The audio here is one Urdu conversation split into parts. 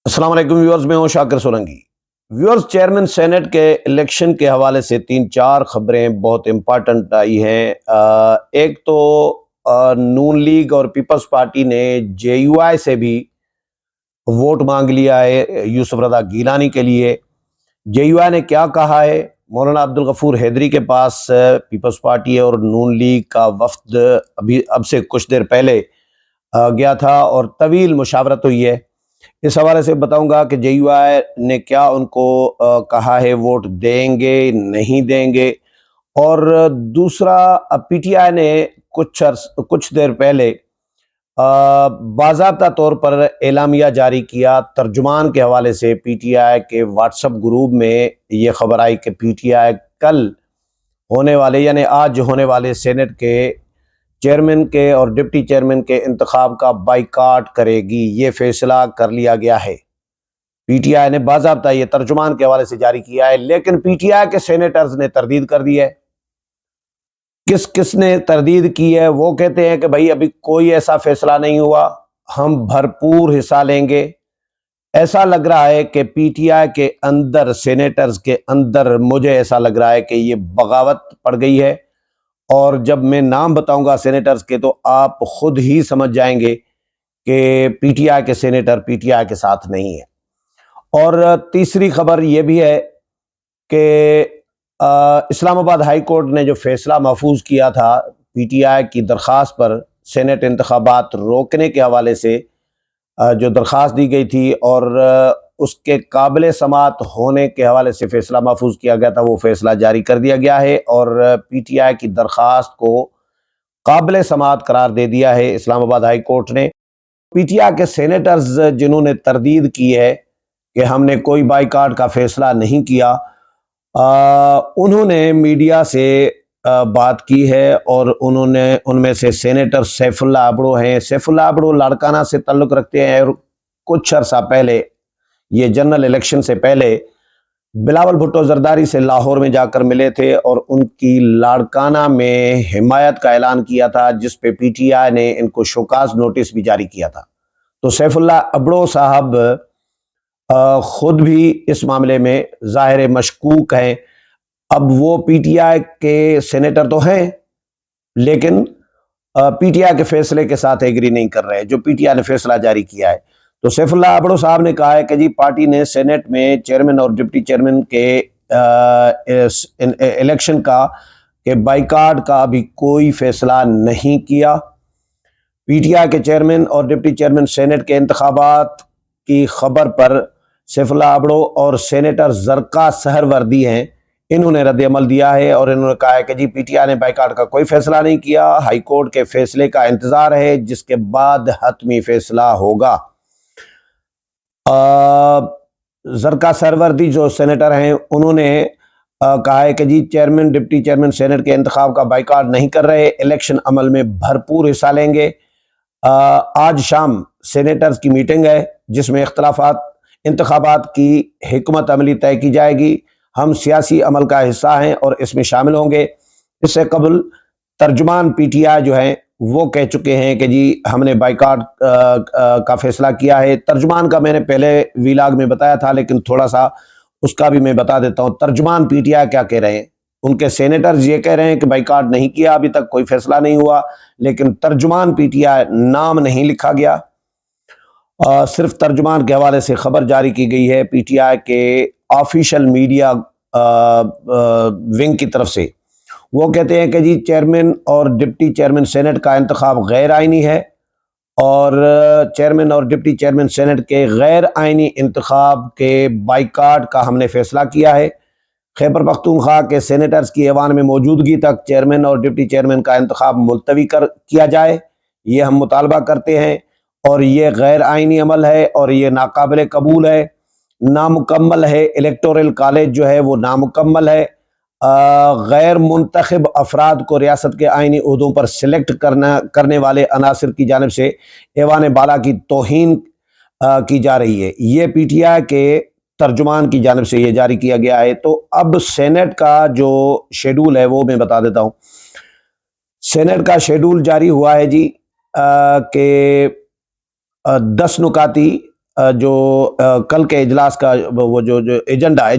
السلام علیکم ویورز، میں ہوں شاکر سولنگی۔ ویورز، چیئرمین سینٹ کے الیکشن کے حوالے سے 3-4 خبریں بہت امپارٹنٹ آئی ہیں۔ ایک تو نون لیگ اور پیپلز پارٹی نے جے یو آئی سے بھی ووٹ مانگ لیا ہے یوسف رضا گیلانی کے لیے۔ جے یو آئی نے کیا کہا ہے؟ مولانا عبدالغفور حیدری کے پاس پیپلز پارٹی اور نون لیگ کا وفد اب سے کچھ دیر پہلے گیا تھا اور طویل مشاورت ہوئی ہے۔ اس حوالے سے بتاؤں گا کہ جے یو آئی نے کیا ان کو کہا ہے، ووٹ دیں گے نہیں دیں گے۔ اور دوسرا، پی ٹی آئی نے کچھ دیر پہلے باضابطہ طور پر اعلامیہ جاری کیا۔ ترجمان کے حوالے سے پی ٹی آئی کے واٹس ایپ گروپ میں یہ خبر آئی کہ پی ٹی آئی کل ہونے والے یعنی آج ہونے والے سینٹ کے چیئرمین کے اور ڈپٹی چیئرمین کے انتخاب کا بائیکاٹ کرے گی۔ یہ فیصلہ کر لیا گیا ہے۔ پی ٹی آئی نے باضابطہ یہ ترجمان کے حوالے سے جاری کیا ہے، لیکن پی ٹی آئی کے سینیٹرز نے تردید کر دی ہے۔ کس نے تردید کی ہے؟ وہ کہتے ہیں کہ بھائی ابھی کوئی ایسا فیصلہ نہیں ہوا، ہم بھرپور حصہ لیں گے۔ ایسا لگ رہا ہے کہ پی ٹی آئی کے اندر، سینیٹرز کے اندر، مجھے ایسا لگ رہا ہے کہ یہ بغاوت پڑ گئی ہے۔ اور جب میں نام بتاؤں گا سینیٹرز کے تو آپ خود ہی سمجھ جائیں گے کہ پی ٹی آئی کے سینیٹر پی ٹی آئی کے ساتھ نہیں ہے۔ اور تیسری خبر یہ بھی ہے کہ اسلام آباد ہائی کورٹ نے جو فیصلہ محفوظ کیا تھا پی ٹی آئی کی درخواست پر، سینٹ انتخابات روکنے کے حوالے سے جو درخواست دی گئی تھی اور اس کے قابل سماعت ہونے کے حوالے سے فیصلہ محفوظ کیا گیا تھا، وہ فیصلہ جاری کر دیا گیا ہے اور پی ٹی آئی کی درخواست کو قابل سماعت قرار دے دیا ہے اسلام آباد ہائی کورٹ نے۔ پی ٹی آئی کے سینیٹرز جنہوں نے تردید کی ہے کہ ہم نے کوئی بائیکاٹ کا فیصلہ نہیں کیا، انہوں نے میڈیا سے بات کی ہے اور انہوں نے ان میں سے سینیٹر سیف اللہ ابڑو ہیں۔ سیف اللہ ابڑو لاڑکانہ سے تعلق رکھتے ہیں اور کچھ عرصہ پہلے، یہ جنرل الیکشن سے پہلے، بلاول بھٹو زرداری سے لاہور میں جا کر ملے تھے اور ان کی لاڑکانہ میں حمایت کا اعلان کیا تھا، جس پہ پی ٹی آئی نے ان کو شوکاز نوٹس بھی جاری کیا تھا۔ تو سیف اللہ ابڑو صاحب خود بھی اس معاملے میں ظاہر مشکوک ہیں۔ اب وہ پی ٹی آئی کے سینیٹر تو ہیں، لیکن پی ٹی آئی کے فیصلے کے ساتھ ایگری نہیں کر رہے جو پی ٹی آئی نے فیصلہ جاری کیا ہے۔ تو سیف اللہ ابڑو صاحب نے کہا ہے کہ جی پارٹی نے سینٹ میں چیئرمین اور ڈپٹی چیئرمین کے الیکشن کا کہ بائیکاٹ کا ابھی کوئی فیصلہ نہیں کیا۔ پی ٹی آئی کے چیئرمین اور ڈپٹی چیئرمین سینٹ کے انتخابات کی خبر پر سیف اللہ ابڑو اور سینیٹر زرقا سہروردی ہیں، انہوں نے رد عمل دیا ہے اور انہوں نے کہا ہے کہ جی پی ٹی آئی نے بائیکاٹ کا کوئی فیصلہ نہیں کیا، ہائی کورٹ کے فیصلے کا انتظار ہے جس کے بعد حتمی فیصلہ ہوگا۔ زرقا سہروردی جو سینیٹر ہیں، انہوں نے کہا ہے کہ جی چیئرمین ڈپٹی چیئرمین سینٹ کے انتخاب کا بائیکاٹ نہیں کر رہے، الیکشن عمل میں بھرپور حصہ لیں گے۔ آج شام سینیٹرز کی میٹنگ ہے جس میں انتخابات کی حکمت عملی طے کی جائے گی۔ ہم سیاسی عمل کا حصہ ہیں اور اس میں شامل ہوں گے۔ اس سے قبل ترجمان پی ٹی آئی جو ہیں وہ کہہ چکے ہیں کہ جی ہم نے بائیکاٹ کا فیصلہ کیا ہے۔ ترجمان کا میں نے پہلے ویلاگ میں بتایا تھا، لیکن تھوڑا سا اس کا بھی میں بتا دیتا ہوں۔ ترجمان پی ٹی آئی کیا کہہ رہے ہیں؟ ان کے سینیٹرز یہ کہہ رہے ہیں کہ بائیکاٹ نہیں کیا، ابھی تک کوئی فیصلہ نہیں ہوا، لیکن ترجمان پی ٹی آئی نام نہیں لکھا گیا، صرف ترجمان کے حوالے سے خبر جاری کی گئی ہے پی ٹی آئی کے آفیشل میڈیا ونگ کی طرف سے۔ وہ کہتے ہیں کہ جی چیئرمین اور ڈپٹی چیئرمین سینٹ کا انتخاب غیر آئینی ہے اور چیئرمین اور ڈپٹی چیئرمین سینٹ کے غیر آئینی انتخاب کے بائیکاٹ کا ہم نے فیصلہ کیا ہے۔ خیبر پختونخوا کے سینیٹرز کی ایوان میں موجودگی تک چیئرمین اور ڈپٹی چیئرمین کا انتخاب ملتوی کیا جائے، یہ ہم مطالبہ کرتے ہیں اور یہ غیر آئینی عمل ہے اور یہ ناقابل قبول ہے، نامکمل ہے۔ الیکٹورل کالج جو ہے وہ نامکمل ہے۔ غیر منتخب افراد کو ریاست کے آئینی عہدوں پر سلیکٹ کرنے والے عناصر کی جانب سے ایوان بالا کی توہین کی جا رہی ہے۔ یہ پی ٹی آئی کے ترجمان کی جانب سے یہ جاری کیا گیا ہے۔ تو اب سینٹ کا جو شیڈول ہے وہ میں بتا دیتا ہوں۔ سینٹ کا شیڈول جاری ہوا ہے جی کہ 10 نکاتی جو کل کے اجلاس کا وہ جو ایجنڈا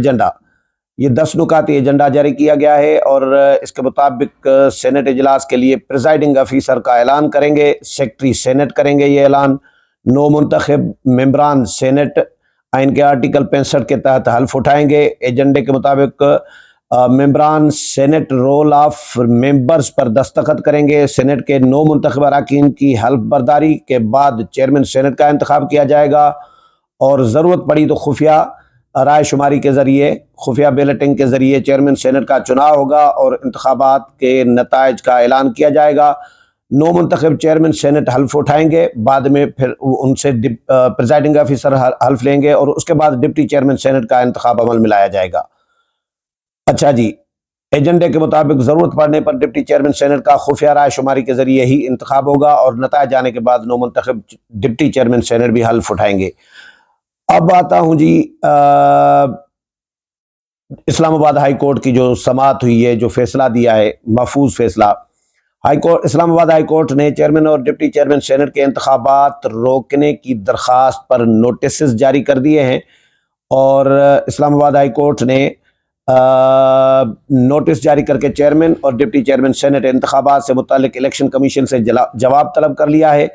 یہ 10 نکاتی ایجنڈا جاری کیا گیا ہے، اور اس کے مطابق سینٹ اجلاس کے لیے پریزائڈنگ آفیسر کا اعلان کریں گے، سیکٹری سینٹ کریں گے یہ اعلان، 9 منتخب ممبران سینٹ آئین کے آرٹیکل 65 کے تحت حلف اٹھائیں گے۔ ایجنڈے کے مطابق ممبران سینٹ رول آف ممبرز پر دستخط کریں گے۔ سینٹ کے 9 منتخب اراکین کی حلف برداری کے بعد چیئرمین سینٹ کا انتخاب کیا جائے گا، اور ضرورت پڑی تو خفیہ رائے شماری کے ذریعے، خفیہ بیلٹنگ کے ذریعے چیئرمین سینٹ کا چناؤ ہوگا اور انتخابات کے نتائج کا اعلان کیا جائے گا۔ 9 منتخب چیئرمین سینٹ حلف اٹھائیں گے، بعد میں پھر ان سے پریزائڈنگ آفیسر حلف لیں گے، اور اس کے بعد ڈپٹی چیئرمین سینٹ کا انتخاب عمل میں لایا جائے گا۔ اچھا جی، ایجنڈے کے مطابق ضرورت پڑنے پر ڈپٹی چیئرمین سینٹ کا خفیہ رائے شماری کے ذریعے ہی انتخاب ہوگا، اور نتائج آنے کے بعد 9 منتخب ڈپٹی چیئرمین سینٹ بھی حلف اٹھائیں گے۔ اب آتا ہوں جی اسلام آباد ہائی کورٹ کی جو سماعت ہوئی ہے، جو فیصلہ دیا ہے، محفوظ فیصلہ۔ اسلام آباد ہائی کورٹ نے چیئرمین اور ڈپٹی چیئرمین سینٹ کے انتخابات روکنے کی درخواست پر نوٹسز جاری کر دیے ہیں، اور اسلام آباد ہائی کورٹ نے نوٹس جاری کر کے چیئرمین اور ڈپٹی چیئرمین سینٹ انتخابات سے متعلق الیکشن کمیشن سے جواب طلب کر لیا ہے۔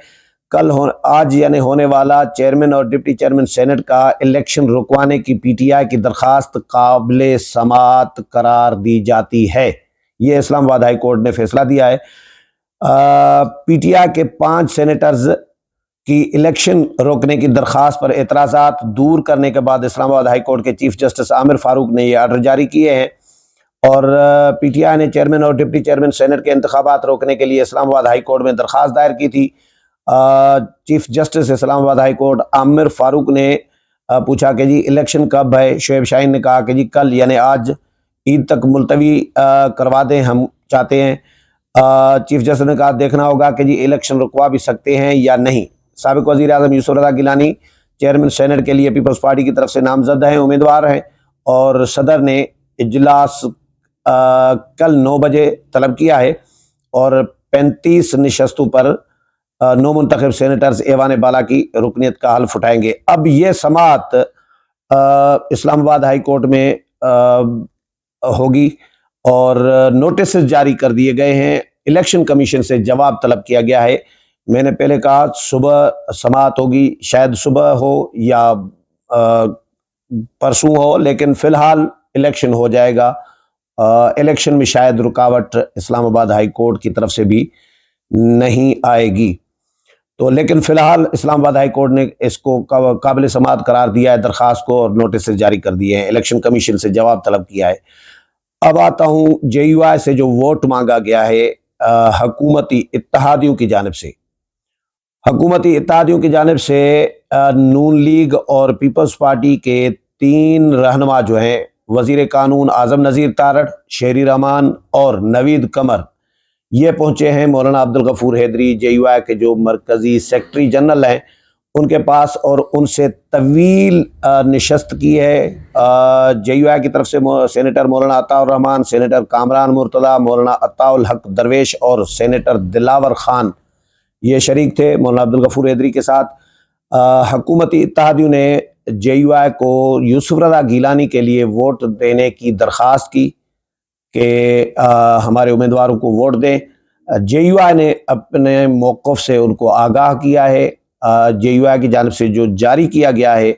آج یعنی ہونے والا چیئرمین اور ڈپٹی چیئرمین سینٹ کا الیکشن رکوانے کی پی ٹی آئی کی درخواست قابل سماعت قرار دی جاتی ہے۔ یہ اسلام آباد ہائی کورٹ نے فیصلہ دیا ہے۔ پی ٹی آئی کے 5 سینیٹرز کی الیکشن روکنے کی درخواست پر اعتراضات دور کرنے کے بعد اسلام آباد ہائی کورٹ کے چیف جسٹس عامر فاروق نے یہ آرڈر جاری کیے ہیں، اور پی ٹی آئی نے چیئرمین اور ڈپٹی چیئرمین سینٹ کے انتخابات روکنے کے لیے اسلام آباد ہائی کورٹ میں درخواست دائر کی تھی۔ چیف جسٹس اسلام آباد ہائی کورٹ عامر فاروق نے پوچھا کہ جی الیکشن کب ہے؟ شعیب شاہین نے کہا کہ جی کل، یعنی آج عید تک ملتوی کروا دیں، ہم چاہتے ہیں۔ چیف جسٹس نے کہا دیکھنا ہوگا کہ جی الیکشن رکوا بھی سکتے ہیں یا نہیں۔ سابق وزیر اعظم یوسف رضا گیلانی چیئرمین سینٹ کے لیے پیپلز پارٹی کی طرف سے نامزد ہیں، امیدوار ہیں، اور صدر نے اجلاس کل 9 بجے طلب کیا ہے، اور 35 نشستوں پر 9 منتخب سینیٹرز ایوان بالا کی رکنیت کا حلف اٹھائیں گے۔ اب یہ سماعت اسلام آباد ہائی کورٹ میں ہوگی، اور نوٹسز جاری کر دیے گئے ہیں، الیکشن کمیشن سے جواب طلب کیا گیا ہے۔ میں نے پہلے کہا صبح سماعت ہوگی، شاید صبح ہو یا پرسوں ہو، لیکن فی الحال الیکشن ہو جائے گا۔ الیکشن میں شاید رکاوٹ اسلام آباد ہائی کورٹ کی طرف سے بھی نہیں آئے گی، تو لیکن فی الحال اسلام آباد ہائی کورٹ نے اس کو قابل سماعت قرار دیا ہے درخواست کو، اور نوٹسز جاری کر دیے ہیں، الیکشن کمیشن سے جواب طلب کیا ہے۔ اب آتا ہوں جے یو آئی سے جو ووٹ مانگا گیا ہے حکومتی اتحادیوں کی جانب سے۔ حکومتی اتحادیوں کی جانب سے نون لیگ اور پیپلز پارٹی کے 3 رہنما جو ہیں، وزیر قانون اعظم نذیر تارڑ، شہری رحمان اور نوید قمر، یہ پہنچے ہیں مولانا عبدالغفور حیدری، جے یو آئی کے جو مرکزی سیکرٹری جنرل ہیں، ان کے پاس، اور ان سے طویل نشست کی ہے۔ جے یو آئی کی طرف سے سینیٹر مولانا عطاء الرحمان، سینیٹر کامران مرتضیٰ، مولانا عطاء الحق درویش اور سینیٹر دلاور خان یہ شریک تھے مولانا عبدالغفور حیدری کے ساتھ۔ حکومتی اتحادیوں نے جے یو آئی کو یوسف رضا گیلانی کے لیے ووٹ دینے کی درخواست کی کہ ہمارے امیدواروں کو ووٹ دیں۔ جے یو آئی نے اپنے موقف سے ان کو آگاہ کیا ہے۔ جے یو آئی کی جانب سے جو جاری کیا گیا ہے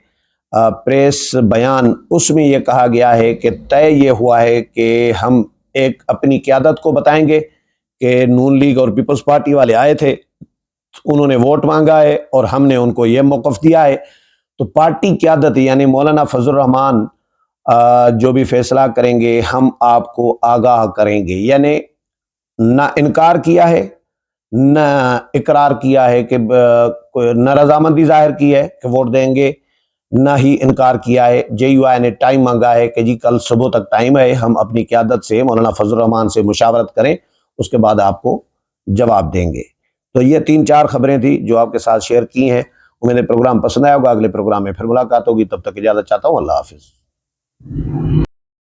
پریس بیان، اس میں یہ کہا گیا ہے کہ طے یہ ہوا ہے کہ ہم ایک اپنی قیادت کو بتائیں گے کہ نون لیگ اور پیپلز پارٹی والے آئے تھے، انہوں نے ووٹ مانگا ہے اور ہم نے ان کو یہ موقف دیا ہے، تو پارٹی قیادت یعنی مولانا فضل الرحمان جو بھی فیصلہ کریں گے ہم آپ کو آگاہ کریں گے۔ یعنی نہ انکار کیا ہے، نہ اقرار کیا ہے کہ نہ رضامندی ظاہر کی ہے کہ ووٹ دیں گے، نہ ہی انکار کیا ہے۔ جے یو آئی نے ٹائم مانگا ہے کہ جی کل صبح تک ٹائم ہے، ہم اپنی قیادت سے مولانا فضل الرحمان سے مشاورت کریں، اس کے بعد آپ کو جواب دیں گے۔ تو یہ 3-4 خبریں تھیں جو آپ کے ساتھ شیئر کی ہیں۔ امید ہے پروگرام پسند آیا ہوگا، اگلے پروگرام میں پھر ملاقات ہوگی، تب تک اجازت چاہتا ہوں، اللہ حافظ۔